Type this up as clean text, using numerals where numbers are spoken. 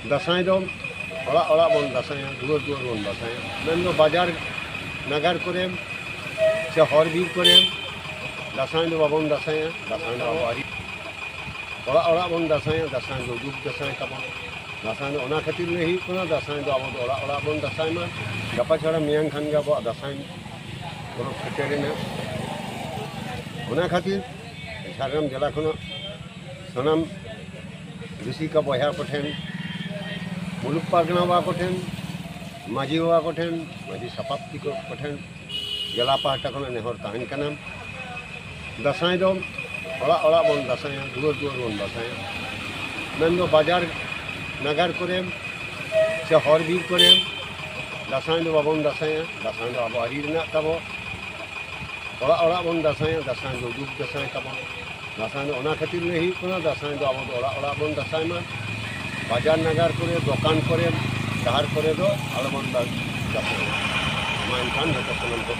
दासाई दो ओड़ा बन दासाया दुआर दुआर बन दासाया मेन दो बाजार नगर करेम से हर बीर करेम दासाई दो बाबन दासाया दासाई दो आबारी ओड़ा बन दासाया दासाई दो दुख दासाई तबन दासाई दो ओना खातिर ले ही कोना दासाई दो अब ओड़ा बन दासाई मा गपा छड़ा मियां खान गा बो दासाई कोनो खटेरे ना ओना खातिर झारग्राम जिला खन सनाम ऋषि का बहा कोठेन मुलुक पारगना बा कोठेन माझी बा कोठेन माझी सपाप्ति को कोठेन जिला पाहटा खन नेहर ताहन कनाम दासाई दो ओड़ा बन दासाया दुआर दुआर बन दासाया मेन दो बाजार नगर करेम से हर बीर करेम दासाई दो बाबन दासाया दासाई दो आबारी रना तबो ओड़ा बन दासाया दासाई दो दुख दासाई तबो दासाई दो ओना खातिर ले ही कोना दासाई दो अब ओड़ा बन दासाई मा बाजार नगर करे दुकान करे डहार करे दो आलबन दासाई मान खान जतो सनम को